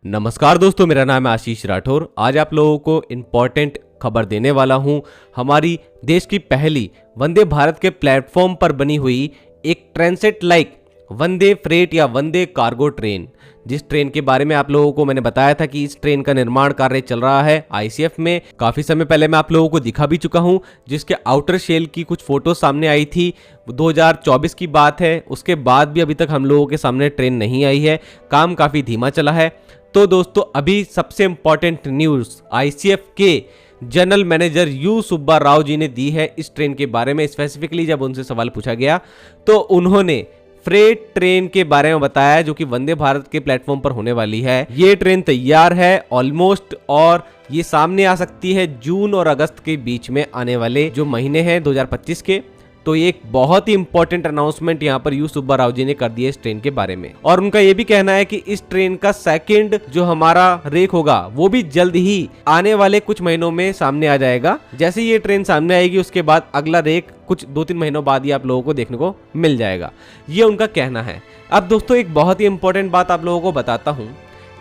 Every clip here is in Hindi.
नमस्कार दोस्तों, मेरा नाम है आशीष राठौर। आज आप लोगों को इम्पोर्टेंट खबर देने वाला हूं। हमारी देश की पहली वंदे भारत के प्लेटफॉर्म पर बनी हुई एक ट्रांसिट लाइक वंदे फ्रेट या वंदे कार्गो ट्रेन, जिस ट्रेन के बारे में आप लोगों को मैंने बताया था कि इस ट्रेन का निर्माण कार्य चल रहा है आईसीएफ में। काफ़ी समय पहले मैं आप लोगों को दिखा भी चुका हूं, जिसके आउटर शेल की कुछ फोटो सामने आई थी। 2024 की बात है। उसके बाद भी अभी तक हम लोगों के सामने ट्रेन नहीं आई है। काम काफ़ी धीमा चला है। तो दोस्तों, अभी सबसे इंपॉर्टेंट न्यूज़ आईसीएफ के general manager U Subba Rao ji ने दी है इस ट्रेन के बारे में। स्पेसिफिकली जब उनसे सवाल पूछा गया तो उन्होंने फ्रेट ट्रेन के बारे में बताया, जो कि वंदे भारत के प्लेटफॉर्म पर होने वाली है। ये ट्रेन तैयार है ऑलमोस्ट, और ये सामने आ सकती है जून और अगस्त के बीच में आने वाले जो महीने हैं 2025 के। तो ये एक बहुत ही इंपॉर्टेंट अनाउंसमेंट यहाँ पर यू सुब्बा राव जी ने कर दिया इस ट्रेन के बारे में। और उनका ये भी कहना है कि इस ट्रेन का सेकंड जो हमारा रेक होगा वो भी जल्द ही आने वाले कुछ महीनों में सामने आ जाएगा। जैसे ये ट्रेन सामने आएगी उसके बाद अगला रेक कुछ 2-3 महीनों बाद ही आप लोगों को देखने को मिल जाएगा, ये उनका कहना है। अब दोस्तों, एक बहुत ही इंपॉर्टेंट बात आप लोगों को बताता हूँ।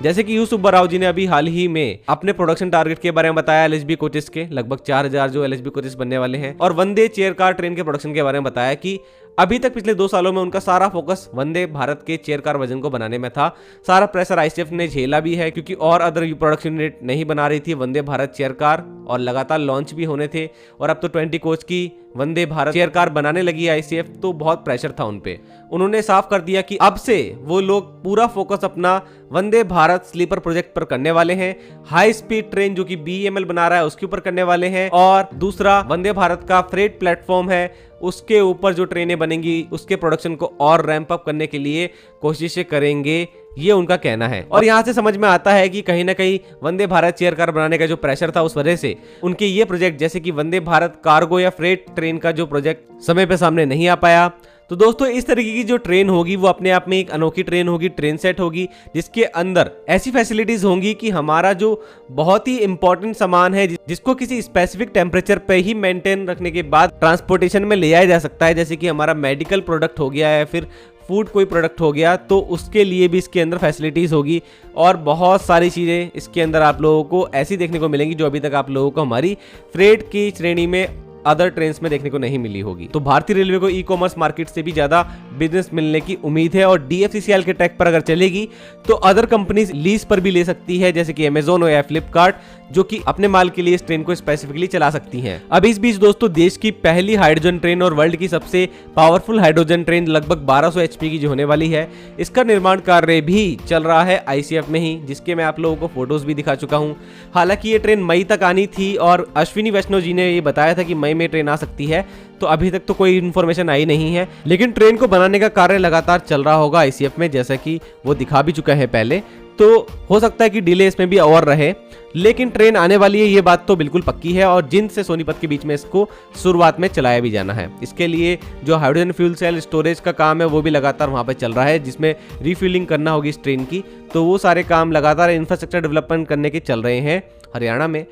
जैसे कि यू सुब्बा राव जी ने अभी हाल ही में अपने प्रोडक्शन टारगेट के बारे में बताया, एलएचबी कोचेस के लगभग 4000 जो एलएचबी कोचेस बनने वाले हैं, और वंदे चेयर कार ट्रेन के प्रोडक्शन के बारे में बताया कि अभी तक पिछले 2 सालों में उनका सारा फोकस वंदे भारत के चेयर कार वर्जन को बनाने में था। सारा प्रेशर आईसीएफ ने झेला भी है, क्योंकि और अदर प्रोडक्शन यूनिट नहीं बना रही थी वंदे भारत चेयर कार, और लगातार लॉन्च भी होने थे। और अब तो 20 कोच की वंदे भारत चेयर कार बनाने लगी आईसीएफ, तो बहुत प्रेशर था उन पे। उन्होंने साफ कर दिया कि अब से वो लोग पूरा फोकस अपना वंदे भारत स्लीपर प्रोजेक्ट पर करने वाले हैं। हाई स्पीड ट्रेन जो कि बीईएमएल बना रहा है उसके ऊपर करने वाले हैं, और दूसरा वंदे भारत का फ्रेट प्लेटफॉर्म है उसके ऊपर जो ट्रेनें बनेंगी उसके प्रोडक्शन को और रैंप अप करने के लिए कोशिशें करेंगे, ये उनका कहना है। और यहाँ से समझ में आता है कि कहीं ना कहीं वंदे भारत चेयर कार बनाने का जो प्रेशर था उस वजह से उनके ये प्रोजेक्ट जैसे कि वंदे भारत कार्गो या फ्रेट ट्रेन का जो प्रोजेक्ट समय पे सामने नहीं आ पाया। तो दोस्तों, इस तरीके की जो ट्रेन होगी वो अपने आप में एक अनोखी ट्रेन होगी, ट्रेन सेट होगी, जिसके अंदर ऐसी फैसिलिटीज होंगी कि हमारा जो बहुत ही इंपॉर्टेंट सामान है जिसको किसी स्पेसिफिक टेम्परेचर पे ही मेंटेन रखने के बाद ट्रांसपोर्टेशन में ले आया जा सकता है, जैसे कि हमारा मेडिकल प्रोडक्ट हो गया है, फिर फूड कोई प्रोडक्ट हो गया, तो उसके लिए भी इसके अंदर फैसिलिटीज होगी। और बहुत सारी चीज़ें इसके अंदर आप लोगों को ऐसी देखने को मिलेंगी जो अभी तक आप लोगों को हमारी फ्रेट की श्रेणी में अदर ट्रेन्स में देखने को नहीं मिली होगी। तो भारतीय रेलवे को ई कॉमर्स मार्केट से भी ज्यादा बिजनेस मिलने की उम्मीद है, और डीएफसीसीएल के ट्रैक पर अगर चलेगी तो अदर कंपनीज लीज पर भी ले सकती है, जैसे कि अमेजोन हो या फ्लिपकार्ट, जो कि अपने माल के लिए इस ट्रेन को स्पेसिफिकली चला सकती हैं। अब इस बीच दोस्तों, देश की पहली हाइड्रोजन ट्रेन और वर्ल्ड की सबसे पावरफुल हाइड्रोजन ट्रेन लगभग 1200 एचपी की जो होने वाली है, इसका निर्माण कार्य भी चल रहा है आईसीएफ में ही, जिसके मैं आप लोगों को फोटोज भी दिखा चुका हूं। हालांकि ये ट्रेन मई तक आनी थी, और अश्विनी वैष्णव जी ने ये बताया था कि मई में ट्रेन आ सकती है, तो अभी तक तो कोई इन्फॉर्मेशन आई नहीं है। लेकिन ट्रेन को बनाने का कार्य लगातार चल रहा होगा आईसीएफ में, जैसा कि वो दिखा भी चुका है पहले। तो हो सकता है कि डिले इसमें भी और रहे, लेकिन ट्रेन आने वाली है, ये बात तो बिल्कुल पक्की है। और जिंद से सोनीपत के बीच में इसको शुरुआत में चलाया भी जाना है। इसके लिए जो हाइड्रोजन फ्यूल सेल स्टोरेज का काम है वो भी लगातार वहां पर चल रहा है, जिसमें रिफ्यूलिंग करना होगी इस ट्रेन की। तो वो सारे काम लगातार इंफ्रास्ट्रक्चर डेवलपमेंट करने के चल रहे हैं हरियाणा में।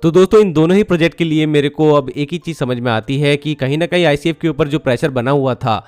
तो दोस्तों, इन दोनों ही प्रोजेक्ट के लिए मेरे को अब एक ही चीज़ समझ में आती है कि कहीं ना कहीं आईसीएफ के ऊपर जो प्रेशर बना हुआ था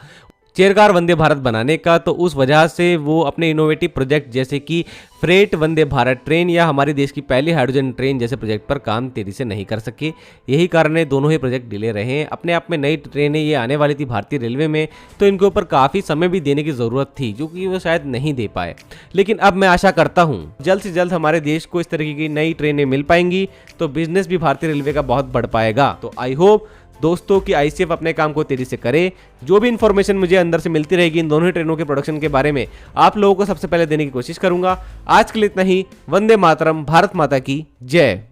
चेयर कार वंदे भारत बनाने का, तो उस वजह से वो अपने इनोवेटिव प्रोजेक्ट जैसे कि फ्रेट वंदे भारत ट्रेन या हमारे देश की पहली हाइड्रोजन ट्रेन जैसे प्रोजेक्ट पर काम तेजी से नहीं कर सके। यही कारण है दोनों ही प्रोजेक्ट डिले रहे हैं। अपने आप में नई ट्रेनें ये आने वाली थी भारतीय रेलवे में, तो इनके ऊपर काफ़ी समय भी देने की ज़रूरत थी, जो कि वो शायद नहीं दे पाए। लेकिन अब मैं आशा करता हूँ जल्द से जल्द हमारे देश को इस तरीके की नई ट्रेनें मिल पाएंगी, तो बिजनेस भी भारतीय रेलवे का बहुत बढ़ पाएगा। तो आई होप दोस्तों कि आईसीएफ अपने काम को तेजी से करे। जो भी इंफॉर्मेशन मुझे अंदर से मिलती रहेगी इन दोनों ही ट्रेनों के प्रोडक्शन के बारे में, आप लोगों को सबसे पहले देने की कोशिश करूंगा। आज के लिए इतना ही। वंदे मातरम, भारत माता की जय।